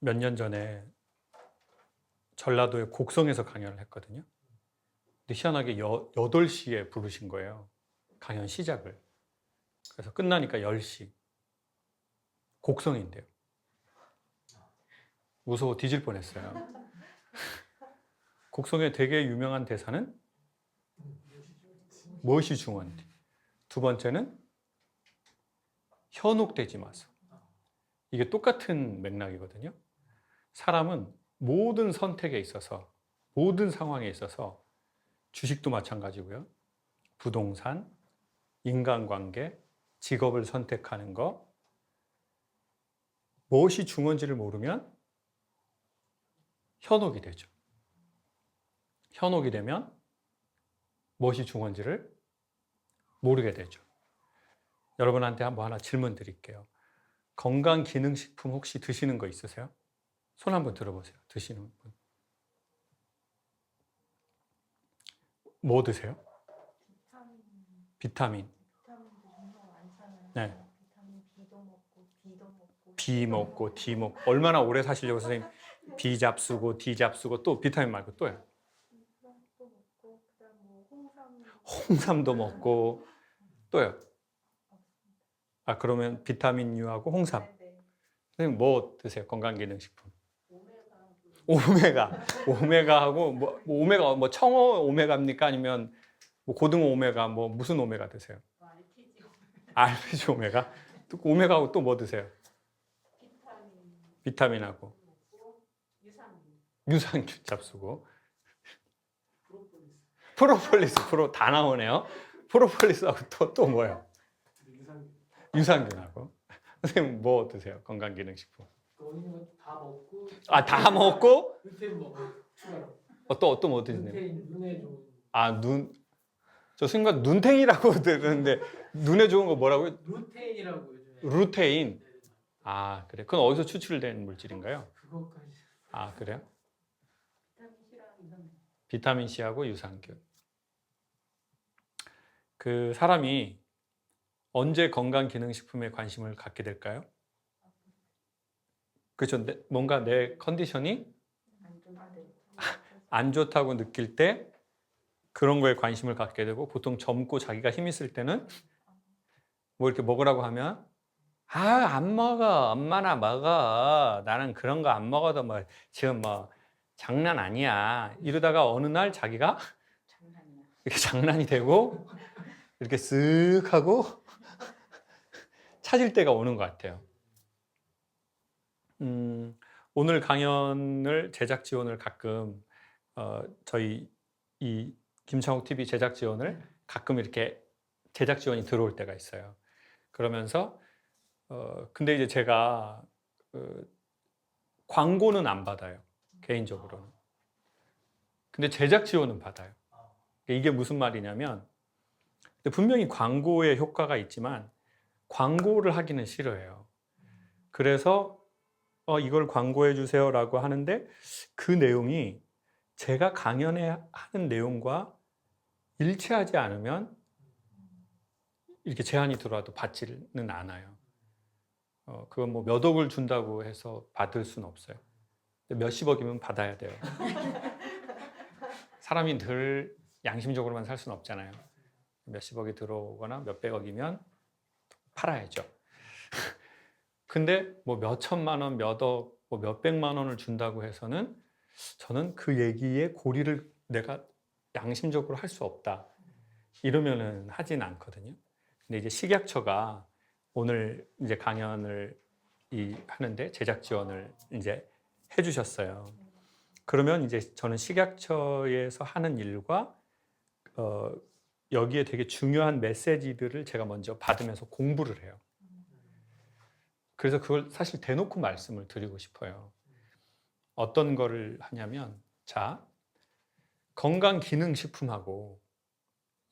몇 년 전에 전라도의 곡성에서 강연을 했거든요. 근데 희한하게 8시에 부르신 거예요. 강연 시작을. 그래서 끝나니까 10시. 곡성인데요. 무서워 뒤질 뻔했어요. 곡성에 되게 유명한 대사는 무엇이 중요한지. 두 번째는 현혹되지 마세요. 이게 똑같은 맥락이거든요. 사람은 모든 선택에 있어서, 모든 상황에 있어서 주식도 마찬가지고요. 부동산, 인간관계, 직업을 선택하는 거, 무엇이 중요한지를 모르면 현혹이 되죠. 현혹이 되면 무엇이 중요한지를 모르게 되죠. 여러분한테 뭐 하나 질문 드릴게요. 건강기능식품 혹시 드시는 거 있으세요? 손 한번 들어보세요. 드시는 분. 뭐 드세요? 비타민. 비타민도 정말 많잖아요. 네. 비타민 B도 먹고 D도 먹고 B 먹고 D 먹고 얼마나 오래 사시려고 선생님 B 잡수고 D 잡수고 또 비타민 말고 또요? 또 먹고 그다음 뭐 홍삼도 먹고 또요? 아 그러면 비타민유하고 홍삼. 네. 선생님 뭐 드세요? 건강기능식품. 오메가 오메가하고 뭐 오메가 뭐 청어 오메가입니까? 아니면 뭐 고등어 오메가 뭐 무슨 오메가 드세요? RTG RPG 오메가? 또 오메가하고 또 뭐 드세요? 비타민 비타민하고 먹고 유산균 유산균 잡수고 프로폴리스 다 나오네요. 프로폴리스하고 또 뭐예요? 유산균하고 선생님 뭐 드세요? 건강기능식품. 다 먹고 아 다 먹고 루테인 먹고 추가로 또 뭐 드시네요? 루테인 눈에 좋은 아 저 순간 눈탱이라고 들었는데 눈에 좋은 거 뭐라고요? 루테인이라고 요즘에 루테인. 아 그래. 그건 어디서 추출된 물질인가요? 그것까지 아 그래요? 비타민 C랑 유산균 비타민 C하고 유산균. 그 사람이 언제 건강기능식품에 관심을 갖게 될까요? 그렇죠. 뭔가 내 컨디션이 안 좋다고 느낄 때 그런 거에 관심을 갖게 되고 보통 젊고 자기가 힘 있을 때는 뭐 이렇게 먹으라고 하면 안 먹어. 엄마나 먹어. 나는 그런 거 안 먹어도 뭐 지금 뭐 장난 아니야. 이러다가 어느 날 자기가 장난이야. 이렇게 장난이 되고 이렇게 쓱 하고 찾을 때가 오는 것 같아요. 오늘 강연을 제작 지원을 가끔 저희 이 김창욱 TV 제작 지원을 가끔 이렇게 제작 지원이 들어올 때가 있어요. 그러면서 근데 이제 제가 광고는 안 받아요. 개인적으로는. 근데 제작 지원은 받아요. 이게 무슨 말이냐면 분명히 광고의 효과가 있지만 광고를 하기는 싫어해요. 그래서 이걸 광고해 주세요라고 하는데 그 내용이 제가 강연에 하는 내용과 일치하지 않으면 이렇게 제안이 들어와도 받지는 않아요. 그건 뭐 몇 억을 준다고 해서 받을 수는 없어요. 몇십억이면 받아야 돼요. 사람이 늘 양심적으로만 살 수는 없잖아요. 몇십억이 들어오거나 몇백억이면 팔아야죠. 근데 뭐 몇천만 원, 몇 억, 뭐 몇백만 원을 준다고 해서는 저는 그 얘기에 고리를 내가 양심적으로 할 수 없다. 이러면은 하진 않거든요. 근데 이제 식약처가 오늘 이제 강연을 하는데 제작 지원을 이제 해주셨어요. 그러면 이제 저는 식약처에서 하는 일과 여기에 되게 중요한 메시지들을 제가 먼저 받으면서 공부를 해요. 그래서 그걸 사실 대놓고 말씀을 드리고 싶어요. 어떤 거를 하냐면, 자, 건강기능식품하고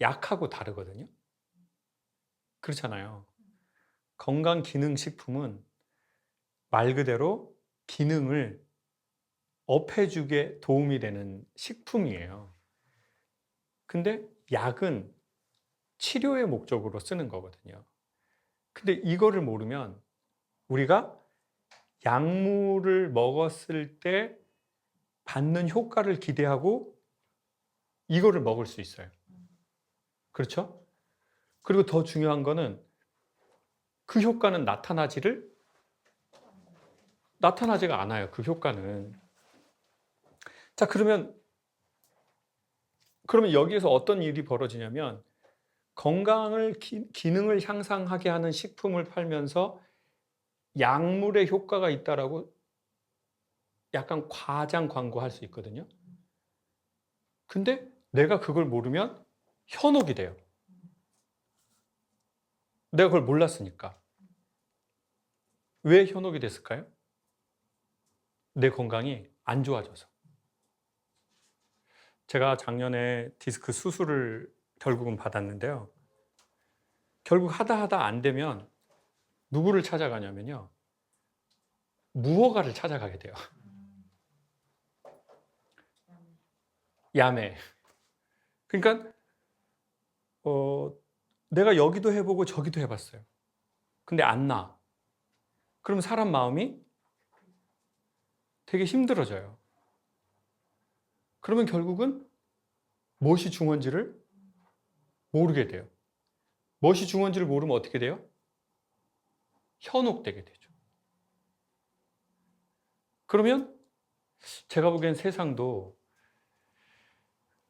약하고 다르거든요. 그렇잖아요. 건강기능식품은 말 그대로 기능을 업해주게 도움이 되는 식품이에요. 근데 약은 치료의 목적으로 쓰는 거거든요. 근데 이거를 모르면 우리가 약물을 먹었을 때 받는 효과를 기대하고 이거를 먹을 수 있어요. 그렇죠? 그리고 더 중요한 거는 그 효과는 나타나지가 않아요. 그 효과는. 자, 그러면 여기에서 어떤 일이 벌어지냐면 건강을 기능을 향상하게 하는 식품을 팔면서 약물의 효과가 있다라고 약간 과장 광고할 수 있거든요. 근데 내가 그걸 모르면 현혹이 돼요. 내가 그걸 몰랐으니까. 왜 현혹이 됐을까요? 내 건강이 안 좋아져서. 제가 작년에 디스크 수술을 결국은 받았는데요. 결국 하다 안 되면 누구를 찾아가냐면요. 무허가를 찾아가게 돼요. 야매. 그러니까 내가 여기도 해보고 저기도 해봤어요. 근데 안 나. 그럼 사람 마음이 되게 힘들어져요. 그러면 결국은 무엇이 중요한지를 모르게 돼요. 무엇이 중요한지를 모르면 어떻게 돼요? 현혹되게 되죠. 그러면 제가 보기엔 세상도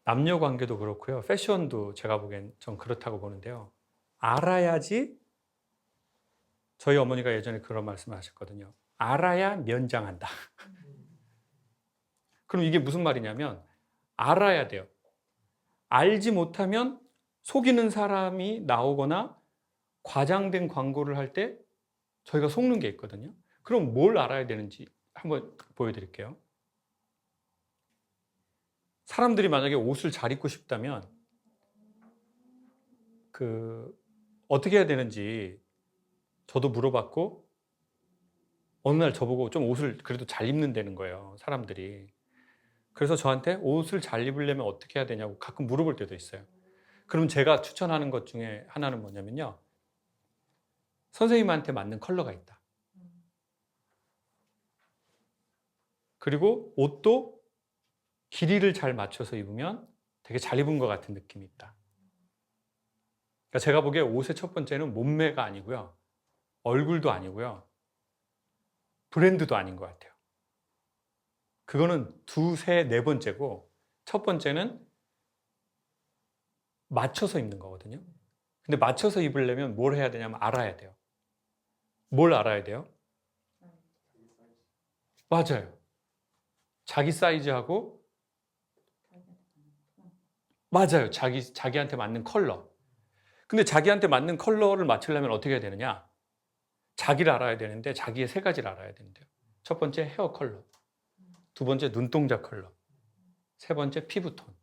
남녀 관계도 그렇고요. 패션도 제가 보기엔 좀 그렇다고 보는데요. 알아야지, 저희 어머니가 예전에 그런 말씀을 하셨거든요. 알아야 면장한다. 그럼 이게 무슨 말이냐면 알아야 돼요. 알지 못하면 속이는 사람이 나오거나 과장된 광고를 할 때 저희가 속는 게 있거든요. 그럼 뭘 알아야 되는지 한번 보여드릴게요. 사람들이 만약에 옷을 잘 입고 싶다면 어떻게 해야 되는지 저도 물어봤고 어느 날 저보고 좀 옷을 그래도 잘 입는다는 거예요. 사람들이. 그래서 저한테 옷을 잘 입으려면 어떻게 해야 되냐고 가끔 물어볼 때도 있어요. 그럼 제가 추천하는 것 중에 하나는 뭐냐면요. 선생님한테 맞는 컬러가 있다. 그리고 옷도 길이를 잘 맞춰서 입으면 되게 잘 입은 것 같은 느낌이 있다. 그러니까 제가 보기에 옷의 첫 번째는 몸매가 아니고요. 얼굴도 아니고요. 브랜드도 아닌 것 같아요. 그거는 두세, 네 번째고 첫 번째는 맞춰서 입는 거거든요. 근데 맞춰서 입으려면 뭘 해야 되냐면 알아야 돼요. 뭘 알아야 돼요? 맞아요. 자기 사이즈하고 맞아요. 자기한테 맞는 컬러. 근데 자기한테 맞는 컬러를 맞추려면 어떻게 해야 되느냐? 자기를 알아야 되는데 자기의 세 가지를 알아야 되는데요. 첫 번째 헤어 컬러, 두 번째 눈동자 컬러, 세 번째 피부톤.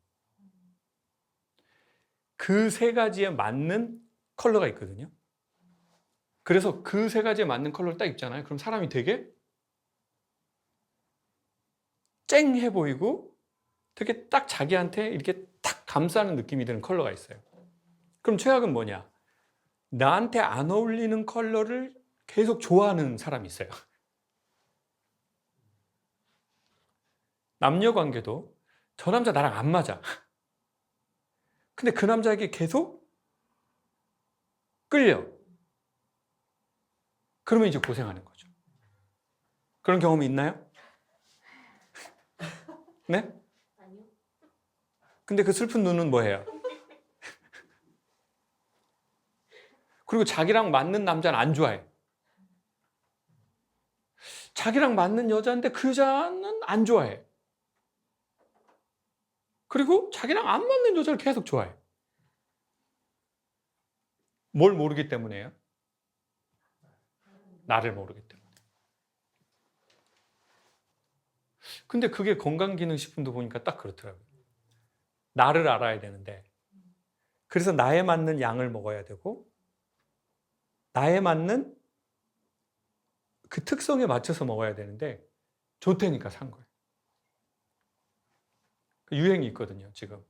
그 세 가지에 맞는 컬러가 있거든요. 그래서 그 세 가지에 맞는 컬러를 딱 입잖아요. 그럼 사람이 되게 쨍해 보이고 되게 딱 자기한테 이렇게 탁 감싸는 느낌이 드는 컬러가 있어요. 그럼 최악은 뭐냐? 나한테 안 어울리는 컬러를 계속 좋아하는 사람이 있어요. 남녀 관계도 저 남자 나랑 안 맞아. 근데 그 남자에게 계속 끌려. 그러면 이제 고생하는 거죠. 그런 경험이 있나요? 네? 아니요. 근데 그 슬픈 눈은 뭐예요? 그리고 자기랑 맞는 남자는 안 좋아해. 자기랑 맞는 여자인데 그 여자는 안 좋아해. 그리고 자기랑 안 맞는 여자를 계속 좋아해. 뭘 모르기 때문에요? 나를 모르기 때문에. 근데 그게 건강기능식품도 보니까 딱 그렇더라고요. 나를 알아야 되는데 그래서 나에 맞는 양을 먹어야 되고 나에 맞는 그 특성에 맞춰서 먹어야 되는데 좋다니까 산 거예요. 그 유행이 있거든요, 지금.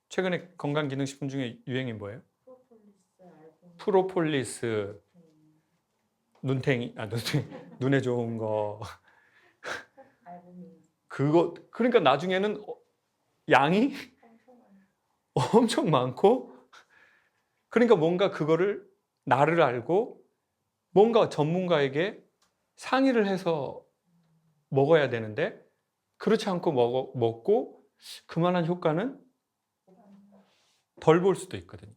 최근에 건강기능식품 중에 유행이 뭐예요? 프로폴리스 알고. 프로폴리스, 눈에 좋은 거 알부민 그거 그러니까 나중에는 양이 엄청 많이. 엄청 많고 그러니까 뭔가 그거를 나를 알고 뭔가 전문가에게 상의를 해서 먹어야 되는데 그렇지 않고 먹고 그만한 효과는 덜 볼 수도 있거든요.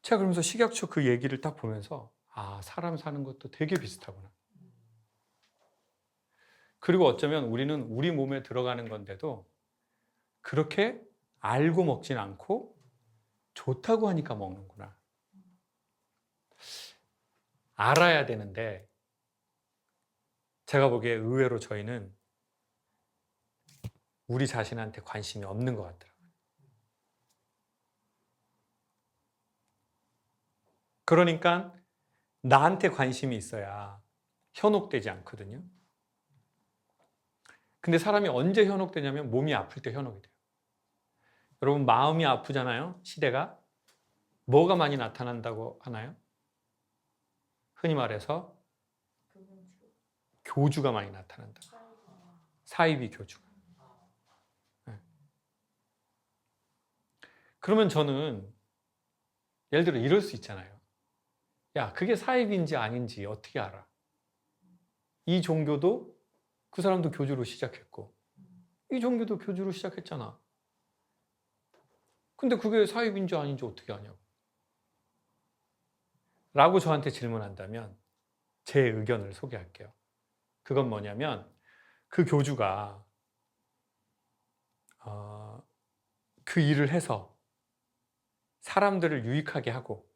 제가 그러면서 식약처 그 얘기를 딱 보면서 아, 사람 사는 것도 되게 비슷하구나. 그리고 어쩌면 우리는 우리 몸에 들어가는 건데도 그렇게 알고 먹진 않고 좋다고 하니까 먹는구나. 알아야 되는데 제가 보기에 의외로 저희는 우리 자신한테 관심이 없는 것 같더라고요. 그러니까 나한테 관심이 있어야 현혹되지 않거든요. 근데 사람이 언제 현혹되냐면 몸이 아플 때 현혹이 돼요. 여러분 마음이 아프잖아요. 시대가. 뭐가 많이 나타난다고 하나요? 흔히 말해서 부분치료. 교주가 많이 나타난다. 사이비 교주가. 네. 그러면 저는 예를 들어 이럴 수 있잖아요. 야, 그게 사입인지 아닌지 어떻게 알아? 이 종교도 그 사람도 교주로 시작했고 이 종교도 교주로 시작했잖아. 근데 그게 사입인지 아닌지 어떻게 아냐고. 라고 저한테 질문한다면 제 의견을 소개할게요. 그건 뭐냐면 그 교주가 그 일을 해서 사람들을 유익하게 하고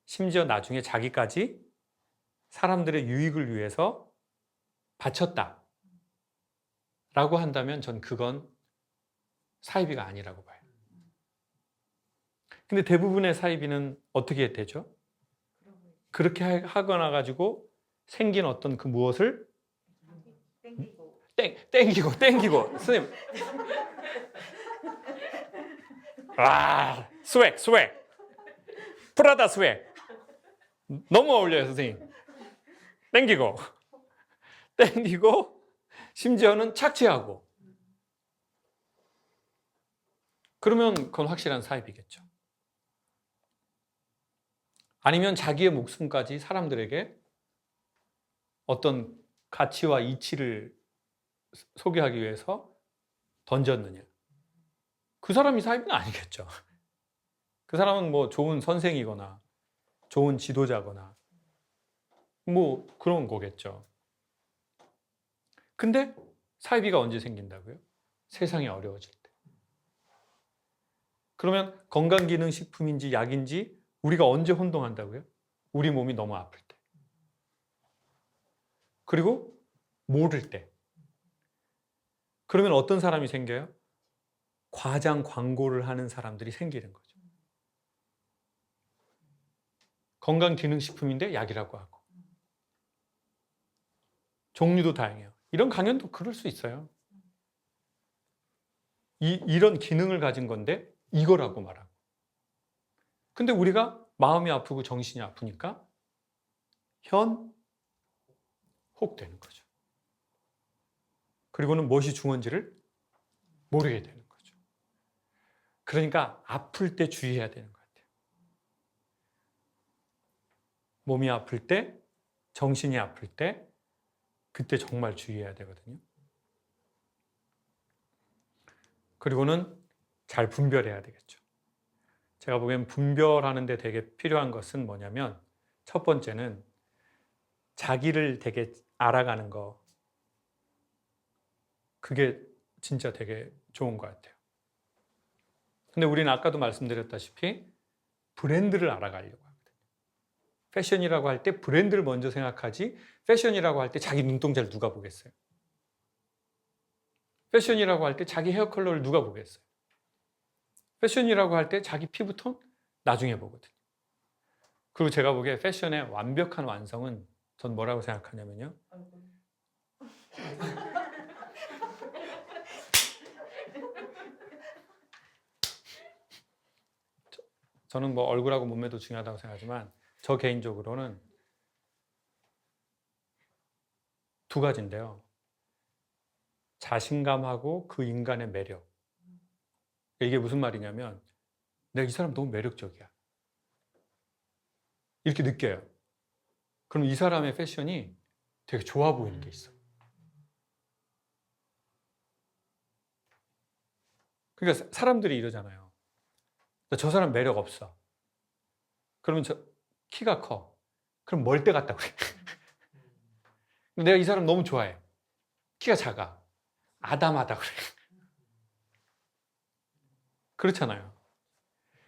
심지어 나중에 자기까지 사람들의 유익을 위해서 바쳤다 라고 한다면 전 그건 사이비가 아니라고 봐요. 근데 대부분의 사이비는 어떻게 되죠? 그렇게 하거나 가지고 생긴 어떤 그 무엇을 땡기고. 땡기고 선생님 스웩 프라다 스웩 너무 어울려요 선생님. 땡기고 심지어는 착취하고 그러면 그건 확실한 사입이겠죠. 아니면 자기의 목숨까지 사람들에게 어떤 가치와 이치를 소개하기 위해서 던졌느냐. 그 사람이 사입은 아니겠죠. 그 사람은 뭐 좋은 선생이거나 좋은 지도자거나 뭐 그런 거겠죠. 근데 사이비가 언제 생긴다고요? 세상이 어려워질 때. 그러면 건강기능식품인지 약인지 우리가 언제 혼동한다고요? 우리 몸이 너무 아플 때. 그리고 모를 때. 그러면 어떤 사람이 생겨요? 과장 광고를 하는 사람들이 생기는 거죠. 건강기능식품인데 약이라고 하고. 종류도 다양해요. 이런 강연도 그럴 수 있어요. 이런 기능을 가진 건데 이거라고 말하고. 근데 우리가 마음이 아프고 정신이 아프니까 현혹되는 거죠. 그리고는 무엇이 중요한지를 모르게 되는 거죠. 그러니까 아플 때 주의해야 되는 것 같아요. 몸이 아플 때, 정신이 아플 때 그때 정말 주의해야 되거든요. 그리고는 잘 분별해야 되겠죠. 제가 보기엔 분별하는 데 되게 필요한 것은 뭐냐면 첫 번째는 자기를 되게 알아가는 거. 그게 진짜 되게 좋은 것 같아요. 근데 우리는 아까도 말씀드렸다시피 브랜드를 알아가려고 하거든요. 패션이라고 할 때 브랜드를 먼저 생각하지 패션이라고 할 때 자기 눈동자를 누가 보겠어요? 패션이라고 할 때 자기 헤어 컬러를 누가 보겠어요? 패션이라고 할 때 자기 피부톤 나중에 보거든요. 그리고 제가 보기에 패션의 완벽한 완성은 전 뭐라고 생각하냐면요. 저는 뭐 얼굴하고 몸매도 중요하다고 생각하지만 저 개인적으로는 두 가지인데요. 자신감하고 그 인간의 매력. 이게 무슨 말이냐면 내가 이 사람 너무 매력적이야. 이렇게 느껴요. 그럼 이 사람의 패션이 되게 좋아 보이는 게 있어. 그러니까 사람들이 이러잖아요. 저 사람 매력 없어. 그러면 키가 커. 그럼 멀대 같다고 그래. 내가 이 사람 너무 좋아해. 키가 작아. 아담하다고 그래. 그렇잖아요.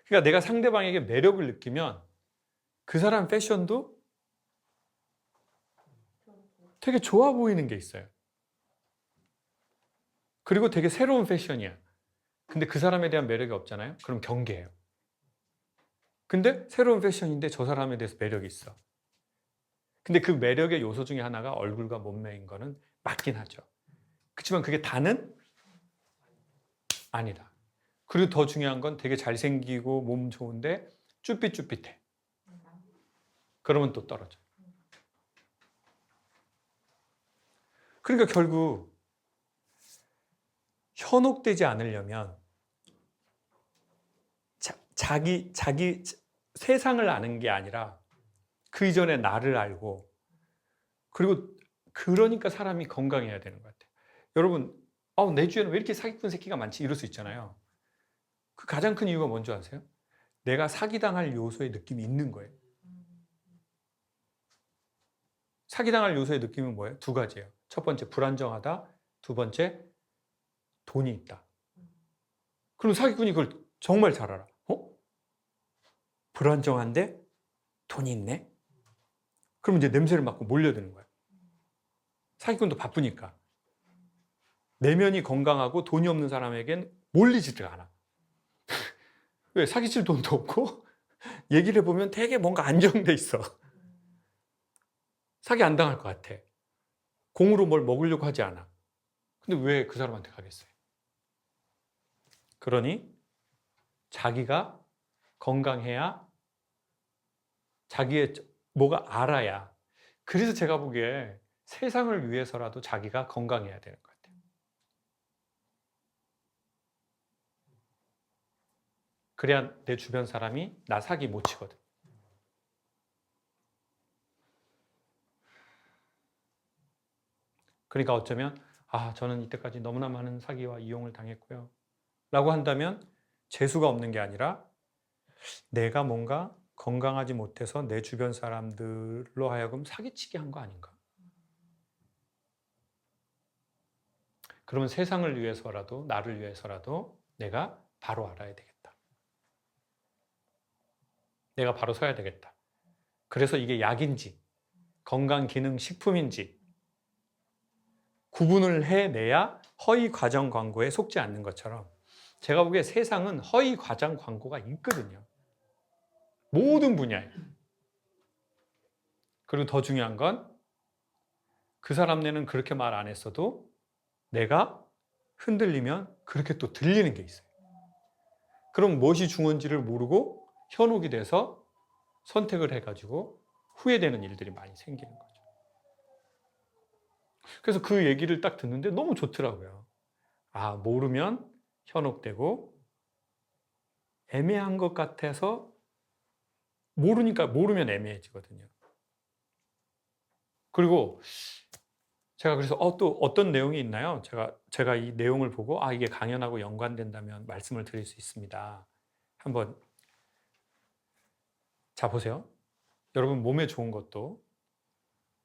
그러니까 내가 상대방에게 매력을 느끼면 그 사람 패션도 되게 좋아 보이는 게 있어요. 그리고 되게 새로운 패션이야. 근데 그 사람에 대한 매력이 없잖아요. 그럼 경계해요. 근데 새로운 패션인데 저 사람에 대해서 매력이 있어. 근데 그 매력의 요소 중에 하나가 얼굴과 몸매인 거는 맞긴 하죠. 그렇지만 그게 다는 아니다. 그리고 더 중요한 건 되게 잘생기고 몸 좋은데 쭈삣쭈삣해. 그러면 또 떨어져. 그러니까 결국 현혹되지 않으려면 자기 세상을 아는 게 아니라 그 이전에 나를 알고, 그리고 그러니까 사람이 건강해야 되는 것 같아요. 여러분, 내 주위에는 왜 이렇게 사기꾼 새끼가 많지? 이럴 수 있잖아요. 그 가장 큰 이유가 뭔지 아세요? 내가 사기당할 요소의 느낌이 있는 거예요. 사기당할 요소의 느낌은 뭐예요? 두 가지예요. 첫 번째, 불안정하다. 두 번째, 돈이 있다. 그럼 사기꾼이 그걸 정말 잘 알아. 불안정한데 돈이 있네? 그럼 이제 냄새를 맡고 몰려드는 거예요. 사기꾼도 바쁘니까. 내면이 건강하고 돈이 없는 사람에겐 몰리지도 않아. 왜? 사기칠 돈도 없고 얘기를 해보면 되게 뭔가 안정돼 있어. 사기 안 당할 것 같아. 공으로 뭘 먹으려고 하지 않아. 근데 왜 그 사람한테 가겠어요? 그러니 자기가 건강해야, 자기의 뭐가 알아야. 그래서 제가 보기에 세상을 위해서라도 자기가 건강해야 되는 것 같아요. 그래야 내 주변 사람이 나 사기 못 치거든. 그러니까 어쩌면 저는 이때까지 너무나 많은 사기와 이용을 당했고요 라고 한다면 재수가 없는 게 아니라 내가 뭔가 건강하지 못해서 내 주변 사람들로 하여금 사기치게 한 거 아닌가? 그러면 세상을 위해서라도, 나를 위해서라도 내가 바로 알아야 되겠다. 내가 바로 서야 되겠다. 그래서 이게 약인지 건강기능식품인지 구분을 해내야 허위 과정 광고에 속지 않는 것처럼, 제가 보기에 세상은 허위 과장 광고가 있거든요. 모든 분야에. 그리고 더 중요한 건 그 사람네는 그렇게 말 안 했어도 내가 흔들리면 그렇게 또 들리는 게 있어요. 그럼 무엇이 중요한지를 모르고 현혹이 돼서 선택을 해가지고 후회되는 일들이 많이 생기는 거죠. 그래서 그 얘기를 딱 듣는데 너무 좋더라고요. 모르면 현혹되고 애매한 것 같아서 모르니까, 모르면 애매해지거든요. 그리고 제가 그래서 또 어떤 내용이 있나요? 제가 이 내용을 보고 이게 강연하고 연관된다면 말씀을 드릴 수 있습니다. 한번 자 보세요. 여러분 몸에 좋은 것도,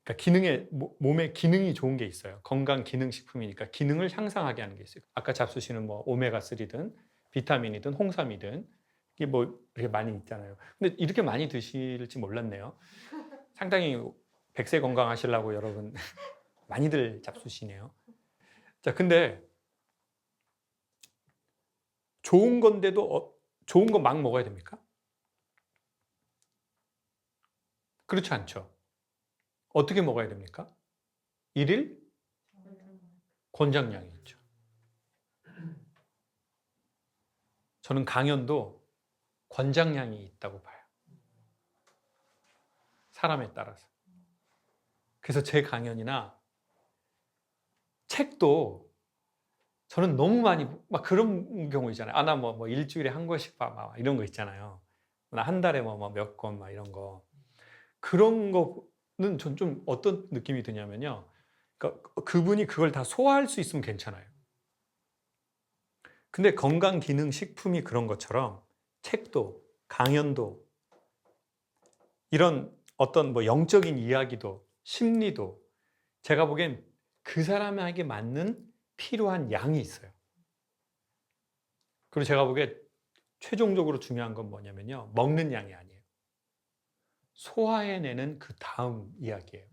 그러니까 몸에 기능이 좋은 게 있어요. 건강 기능 식품이니까 기능을 향상하게 하는 게 있어요. 아까 잡수시는 뭐 오메가3든 비타민이든 홍삼이든 이게 뭐 이렇게 많이 있잖아요. 근데 이렇게 많이 드실지 몰랐네요. 상당히 100세 건강하시려고 여러분 많이들 잡수시네요. 자, 근데 좋은 건데도 좋은 거 막 먹어야 됩니까? 그렇지 않죠. 어떻게 먹어야 됩니까? 1일 권장량이 있죠. 저는 강연도 권장량이 있다고 봐요. 사람에 따라서. 그래서 제 강연이나 책도 저는 너무 많이 막 그런 경우 있잖아요. 나 뭐 일주일에 한 권씩 봐, 막 이런 거 있잖아요. 나 한 달에 뭐 몇 권 막 이런 거. 그런 거는 전 좀 어떤 느낌이 드냐면요. 그러니까 그분이 그걸 다 소화할 수 있으면 괜찮아요. 근데 건강기능식품이 그런 것처럼 책도, 강연도, 이런 어떤 뭐 영적인 이야기도, 심리도 제가 보기엔 그 사람에게 맞는 필요한 양이 있어요. 그리고 제가 보기에 최종적으로 중요한 건 뭐냐면요. 먹는 양이 아니에요. 소화해내는 그 다음 이야기예요.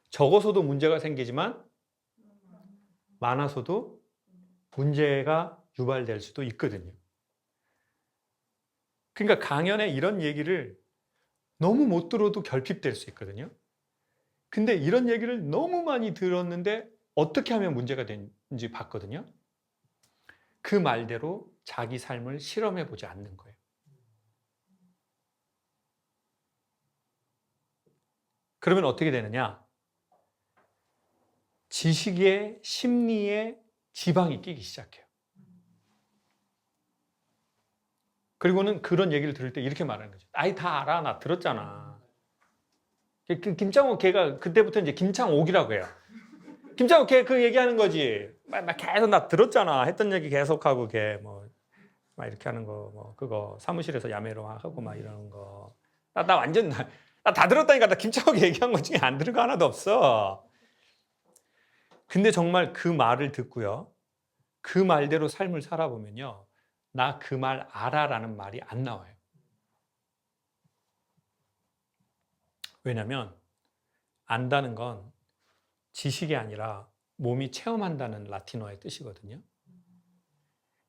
적어서도 문제가 생기지만 많아서도 문제가 유발될 수도 있거든요. 그러니까 강연에 이런 얘기를 너무 못 들어도 결핍될 수 있거든요. 근데 이런 얘기를 너무 많이 들었는데 어떻게 하면 문제가 되는지 봤거든요. 그 말대로 자기 삶을 실험해 보지 않는 거예요. 그러면 어떻게 되느냐? 지식에, 심리에 지방이 끼기 시작해요. 그리고는 그런 얘기를 들을 때 이렇게 말하는 거죠. 아이, 다 알아. 나 들었잖아. 김창호 걔가 그때부터 이제 김창옥이라고 해요. 김창호 걔 그 얘기하는 거지. 막 계속 나 들었잖아. 했던 얘기 계속하고 걔 뭐 막 이렇게 하는 거 뭐 그거 사무실에서 야매로 하고 막 이러는 거. 나 완전 나 다 들었다니까. 나 김창옥이 얘기한 것 중에 안 들은 거 하나도 없어. 근데 정말 그 말을 듣고요. 그 말대로 삶을 살아보면요. 나 그 말 알아라는 말이 안 나와요. 왜냐면 안다는 건 지식이 아니라 몸이 체험한다는 라틴어의 뜻이거든요.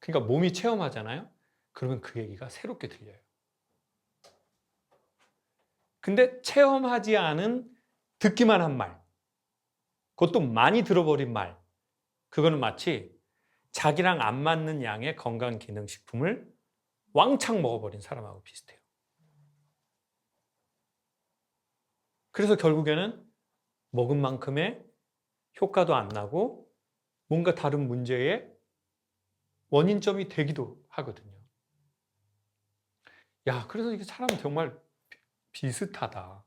그러니까 몸이 체험하잖아요. 그러면 그 얘기가 새롭게 들려요. 근데 체험하지 않은 듣기만 한 말, 그것도 많이 들어버린 말, 그거는 마치 자기랑 안 맞는 양의 건강기능식품을 왕창 먹어버린 사람하고 비슷해요. 그래서 결국에는 먹은 만큼의 효과도 안 나고 뭔가 다른 문제의 원인점이 되기도 하거든요. 야, 그래서 이게 사람은 정말 비슷하다.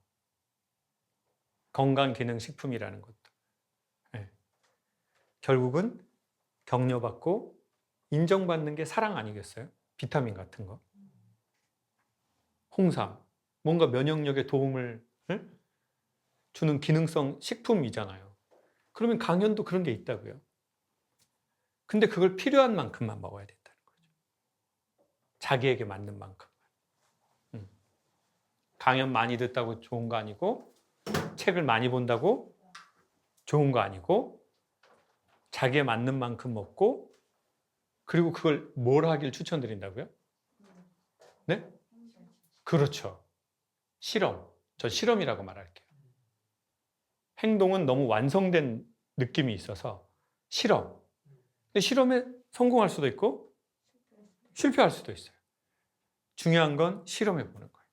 건강기능식품이라는 것도. 네. 결국은 격려받고 인정받는 게 사랑 아니겠어요? 비타민 같은 거. 홍삼. 뭔가 면역력에 도움을 주는 기능성 식품이잖아요. 그러면 강연도 그런 게 있다고요. 근데 그걸 필요한 만큼만 먹어야 된다는 거죠. 자기에게 맞는 만큼. 강연 많이 듣다고 좋은 거 아니고, 책을 많이 본다고 좋은 거 아니고, 자기에 맞는 만큼 먹고, 그리고 그걸 뭘 하길 추천드린다고요? 네? 그렇죠. 실험. 저 실험이라고 말할게요. 행동은 너무 완성된 느낌이 있어서 실험. 근데 실험에 성공할 수도 있고 실패할 수도 있어요. 중요한 건 실험해 보는 거예요.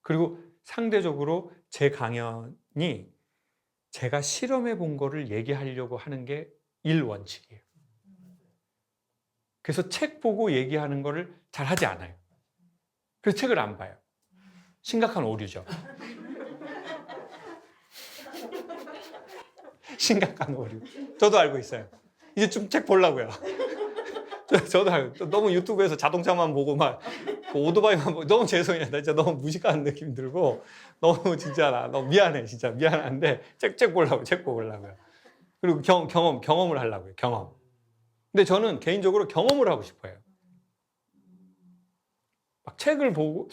그리고 상대적으로 제 강연이 제가 실험해 본 거를 얘기하려고 하는 게 1원칙이에요. 그래서 책 보고 얘기하는 거를 잘 하지 않아요. 그래서 책을 안 봐요. 심각한 오류죠. 심각한 오류. 저도 알고 있어요. 이제 좀 책 보려고요. 저도 알고. 너무 유튜브에서 자동차만 보고 막 오토바이만 보고 너무 죄송해요. 나 진짜 너무 무식한 느낌 들고 너무 진짜 나 너무 미안해. 진짜 미안한데 책 보려고 책 보려고요. 그리고 경험을 하려고요. 경험. 근데 저는 개인적으로 경험을 하고 싶어요. 막 책을 보고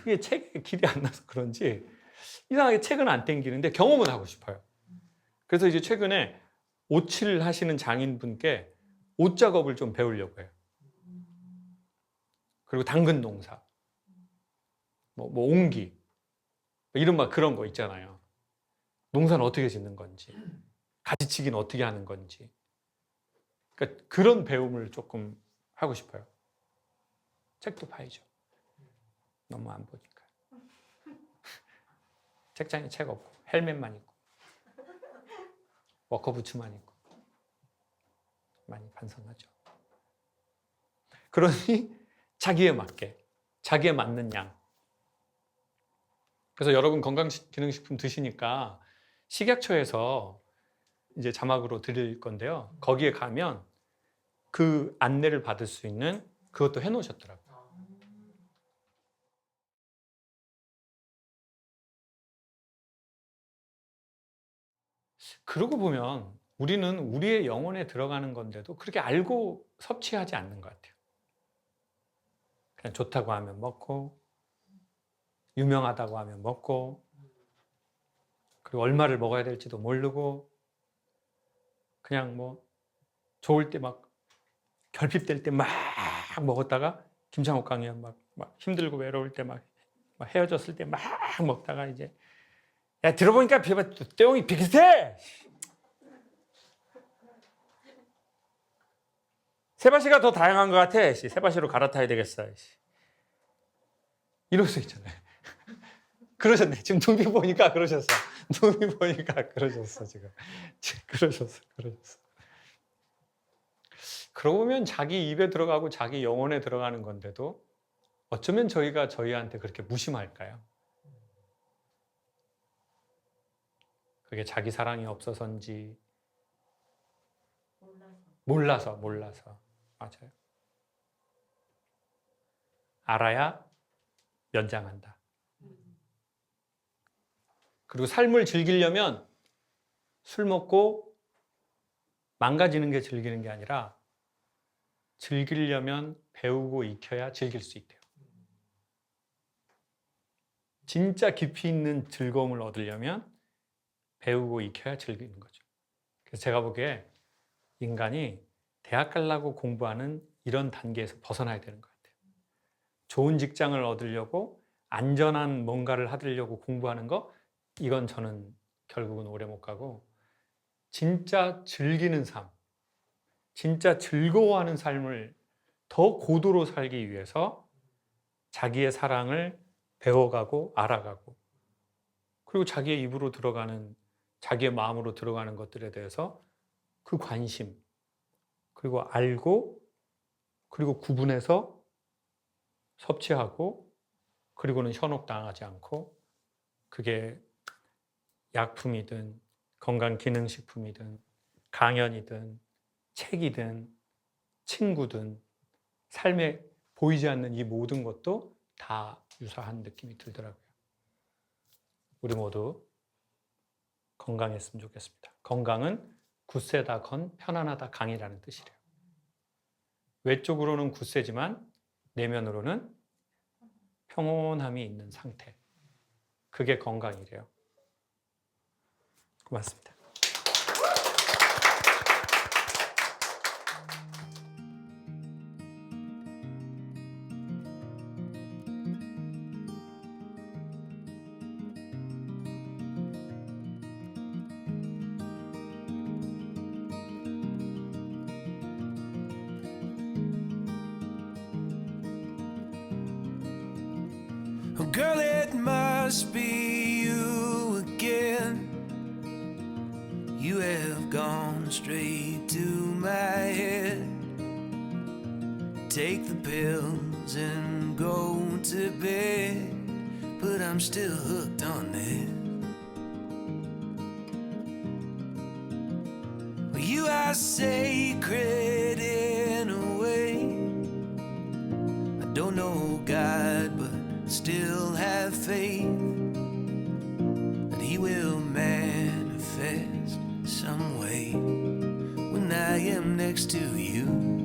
이게 책에 길이 안 나서 그런지 이상하게 책은 안 땡기는데 경험은 하고 싶어요. 그래서 이제 최근에 옷칠 하시는 장인분께 옷 작업을 좀 배우려고 해요. 그리고 당근 농사, 뭐 옹기, 이런 막 그런 거 있잖아요. 농사는 어떻게 짓는 건지, 가지치기는 어떻게 하는 건지. 그러니까 그런 배움을 조금 하고 싶어요. 책도 봐야죠. 너무 안 보니까. 책장에 책 없고 헬멧만 입고 워커 부츠만 입고 많이 반성하죠. 그러니 자기에 맞게, 자기에 맞는 양. 그래서 여러분 건강기능식품 드시니까 식약처에서 이제 자막으로 드릴 건데요. 거기에 가면 그 안내를 받을 수 있는 그것도 해놓으셨더라고요. 그러고 보면 우리는 우리의 영혼에 들어가는 건데도 그렇게 알고 섭취하지 않는 것 같아요. 그냥 좋다고 하면 먹고, 유명하다고 하면 먹고, 그리고 얼마를 먹어야 될지도 모르고, 그냥 뭐 좋을 때 막 결핍될 때 막 먹었다가 김창옥 강의원 막 힘들고 외로울 때 막 헤어졌을 때 막 먹다가 이제 야 들어보니까 떼용이 비슷해. 세바시가 더 다양한 것 같아. 세바시로 갈아타야 되겠어. 이럴 수 있잖아요. 그러셨네. 지금 눈빛 보니까 그러셨어. 눈빛 보니까 그러셨어 지금. 그러셨어. 그러고 보면 자기 입에 들어가고 자기 영혼에 들어가는 건데도 어쩌면 저희가 저희한테 그렇게 무심할까요? 그게 자기 사랑이 없어서인지 몰라서 맞아요. 알아야 연장한다. 그리고 삶을 즐기려면 술 먹고 망가지는 게 즐기는 게 아니라 즐기려면 배우고 익혀야 즐길 수 있대요. 진짜 깊이 있는 즐거움을 얻으려면 배우고 익혀야 즐기는 거죠. 그래서 제가 보기에 인간이 대학 가려고 공부하는 이런 단계에서 벗어나야 되는 것 같아요. 좋은 직장을 얻으려고 안전한 뭔가를 하려고 공부하는 거 이건 저는 결국은 오래 못 가고 진짜 즐기는 삶, 진짜 즐거워하는 삶을 더 고도로 살기 위해서 자기의 사랑을 배워가고 알아가고 그리고 자기의 입으로 들어가는 자기의 마음으로 들어가는 것들에 대해서 그 관심 그리고 알고 그리고 구분해서 섭취하고 그리고는 현혹당하지 않고 그게 약품이든 건강기능식품이든 강연이든 책이든 친구든 삶에 보이지 않는 이 모든 것도 다 유사한 느낌이 들더라고요. 우리 모두 건강했으면 좋겠습니다. 건강은 굳세다 건 편안하다 강이라는 뜻이래요. 외적으로는 굳세지만 내면으로는 평온함이 있는 상태. 그게 건강이래요. 고맙습니다. Oh, girl, it must be you again. You have gone straight to my head. Take the pills and go to bed, but I'm still hooked on this. Well, you are sacred in a way. I don't know God, but still have faith that He will manifest some way when I am next to you.